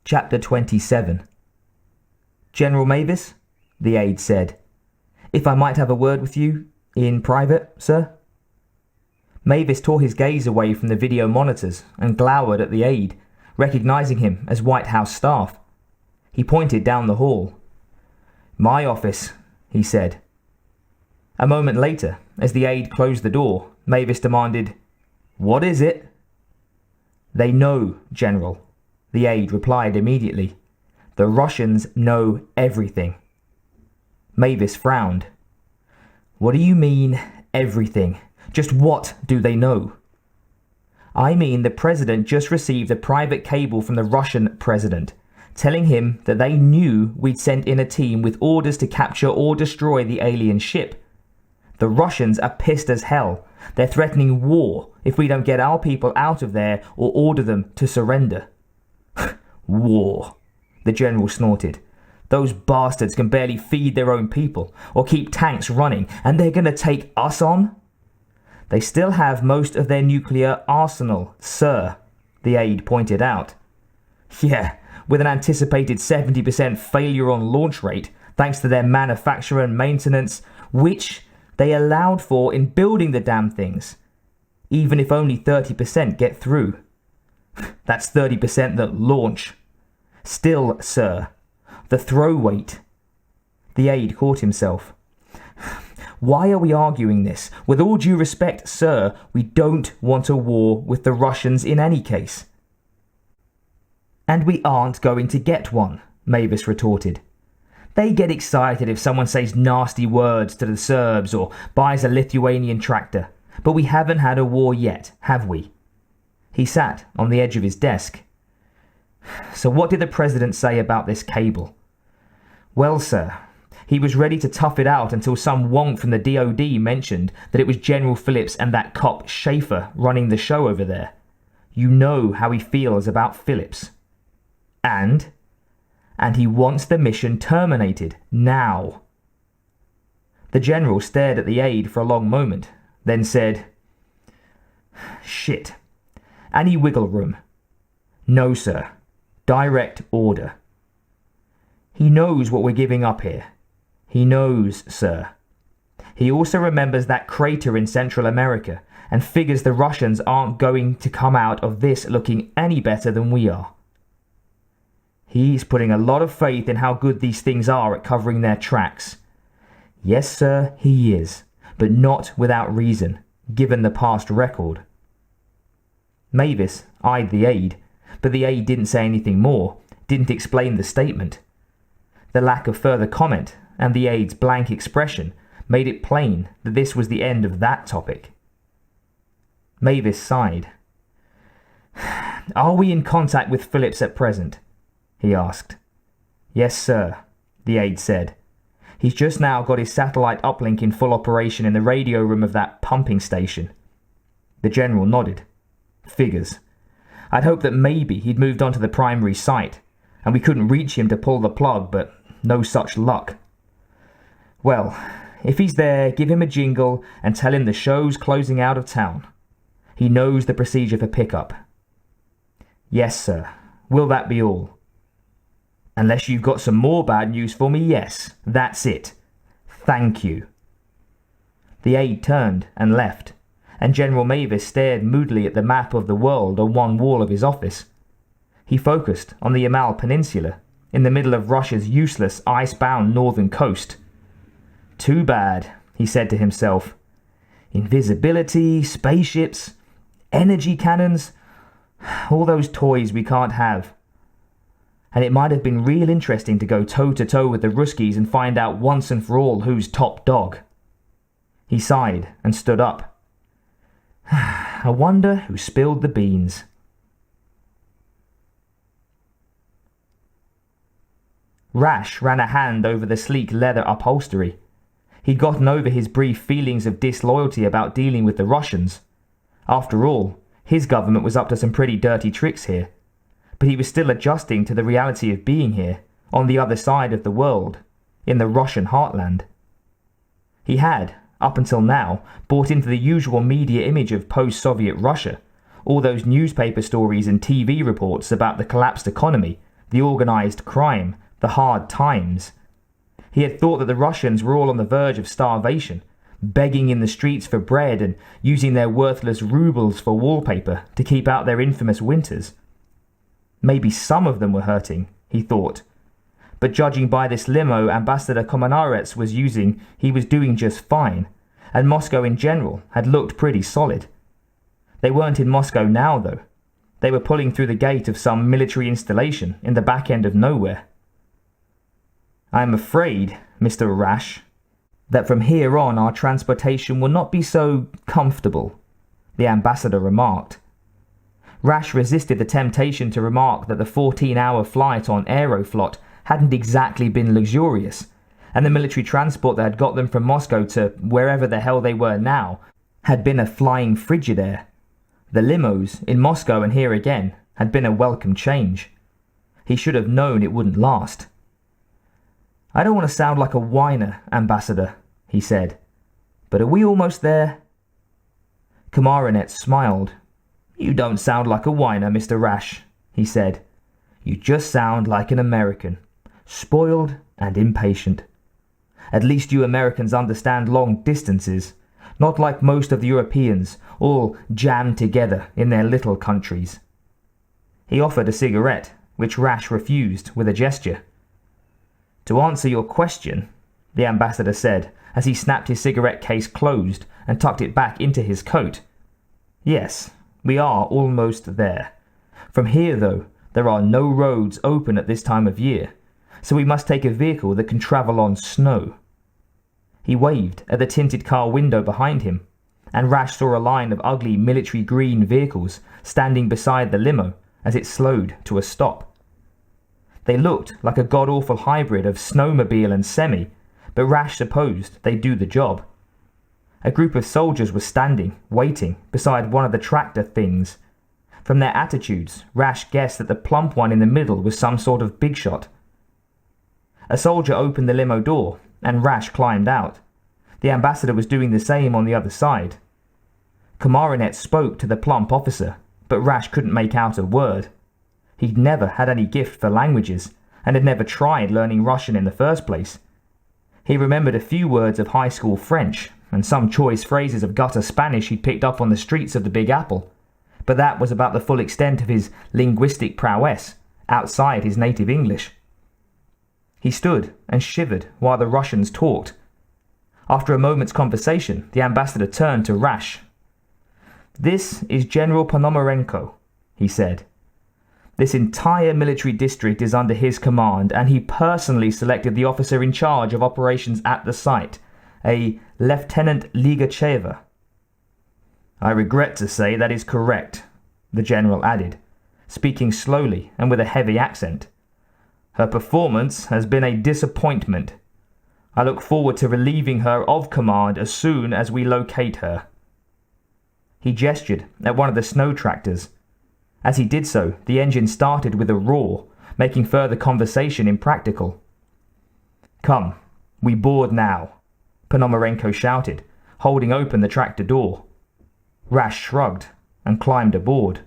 Chapter 27. General Mavis, the aide said, "If I might have a word with you, in private, sir?" Mavis tore his gaze away from the video monitors and glowered at the aide, recognizing him as White House staff. He pointed down the hall. "My office," he said. A moment later, as the aide closed the door, Mavis demanded, "What is it?" "They know, General," the aide replied immediately. "The Russians know everything." Mavis frowned. "What do you mean, everything? Just what do they know?" "I mean the president just received a private cable from the Russian president, telling him that they knew we'd sent in a team with orders to capture or destroy the alien ship. The Russians are pissed as hell. They're threatening war if we don't get our people out of there or order them to surrender." "War," the general snorted. "Those bastards can barely feed their own people or keep tanks running, and they're going to take us on?" "They still have most of their nuclear arsenal, sir," the aide pointed out. "Yeah, with an anticipated 70% failure on launch rate, thanks to their manufacture and maintenance, which they allowed for in building the damn things, even if only 30% get through. That's 30% that launch. Still, sir, the throw weight." The aide caught himself. "Why are we arguing this? With all due respect, sir, we don't want a war with the Russians in any case." "And we aren't going to get one," Mavis retorted. "They get excited if someone says nasty words to the Serbs or buys a Lithuanian tractor, but we haven't had a war yet, have we?" He sat on the edge of his desk. "So what did the president say about this cable?" "Well, sir, he was ready to tough it out until some wonk from the DOD mentioned that it was General Phillips and that cop Schaefer running the show over there. You know how he feels about Phillips. And he wants the mission terminated, now." The general stared at the aide for a long moment, then said, "Shit. Any wiggle room?" "No, sir. Direct order." "He knows what we're giving up here." "He knows, sir. He also remembers that crater in Central America and figures the Russians aren't going to come out of this looking any better than we are. He's putting a lot of faith in how good these things are at covering their tracks." "Yes, sir, he is, but not without reason, given the past record." Mavis eyed the aide, but the aide didn't say anything more, didn't explain the statement. The lack of further comment and the aide's blank expression made it plain that this was the end of that topic. Mavis sighed. "Are we in contact with Phillips at present?" he asked. "Yes, sir," the aide said. "He's just now got his satellite uplink in full operation in the radio room of that pumping station." The general nodded. "Figures. I'd hoped that maybe he'd moved on to the primary site, and we couldn't reach him to pull the plug, but no such luck." "Well, if he's there, give him a jingle and tell him the show's closing out of town. He knows the procedure for pickup." "Yes, sir. Will that be all?" "Unless you've got some more bad news for me, yes. That's it. Thank you." The aide turned and left, and General Mavis stared moodily at the map of the world on one wall of his office. He focused on the Yamal Peninsula, in the middle of Russia's useless ice-bound northern coast. "Too bad," he said to himself. "Invisibility, spaceships, energy cannons, all those toys we can't have. And it might have been real interesting to go toe-to-toe with the Ruskies and find out once and for all who's top dog." He sighed and stood up. "I wonder who spilled the beans." Rash ran a hand over the sleek leather upholstery. He'd gotten over his brief feelings of disloyalty about dealing with the Russians. After all, his government was up to some pretty dirty tricks here. But he was still adjusting to the reality of being here, on the other side of the world, in the Russian heartland. He had, up until now, bought into the usual media image of post-Soviet Russia, all those newspaper stories and TV reports about the collapsed economy, the organized crime, the hard times. He had thought that the Russians were all on the verge of starvation, begging in the streets for bread and using their worthless rubles for wallpaper to keep out their infamous winters. Maybe some of them were hurting, he thought. But judging by this limo Ambassador Komarets was using, he was doing just fine, and Moscow in general had looked pretty solid. They weren't in Moscow now, though. They were pulling through the gate of some military installation in the back end of nowhere. "I am afraid, Mr. Rash, that from here on our transportation will not be so comfortable," the ambassador remarked. Rash resisted the temptation to remark that the 14-hour flight on Aeroflot hadn't exactly been luxurious, and the military transport that had got them from Moscow to wherever the hell they were now had been a flying Frigidaire. The limos, in Moscow and here again, had been a welcome change. He should have known it wouldn't last. "I don't want to sound like a whiner, Ambassador," he said, "but are we almost there?" Komarets smiled. "You don't sound like a whiner, Mr. Rash," he said. "You just sound like an American, spoiled and impatient. At least you Americans understand long distances, not like most of the Europeans, all jammed together in their little countries." He offered a cigarette, which Rash refused with a gesture. "To answer your question," the ambassador said, as he snapped his cigarette case closed and tucked it back into his coat. "Yes, we are almost there. From here, though, there are no roads open at this time of year, so we must take a vehicle that can travel on snow." He waved at the tinted car window behind him, and Rash saw a line of ugly military green vehicles standing beside the limo as it slowed to a stop. They looked like a god-awful hybrid of snowmobile and semi, but Rash supposed they'd do the job. A group of soldiers was standing, waiting, beside one of the tractor things. From their attitudes, Rash guessed that the plump one in the middle was some sort of big shot. A soldier opened the limo door, and Rash climbed out. The ambassador was doing the same on the other side. Komarets spoke to the plump officer, but Rash couldn't make out a word. He'd never had any gift for languages, and had never tried learning Russian in the first place. He remembered a few words of high school French, and some choice phrases of gutter Spanish he'd picked up on the streets of the Big Apple, but that was about the full extent of his linguistic prowess, outside his native English. He stood and shivered while the Russians talked. After a moment's conversation, the ambassador turned to Rash. "This is General Ponomarenko," he said. "This entire military district is under his command, and he personally selected the officer in charge of operations at the site, a Lieutenant Ligacheva." "I regret to say that is correct," the general added, speaking slowly and with a heavy accent. "Her performance has been a disappointment. I look forward to relieving her of command as soon as we locate her." He gestured at one of the snow tractors. As he did so, the engine started with a roar, making further conversation impractical. "Come, we board now," Ponomarenko shouted, holding open the tractor door. Rash shrugged and climbed aboard.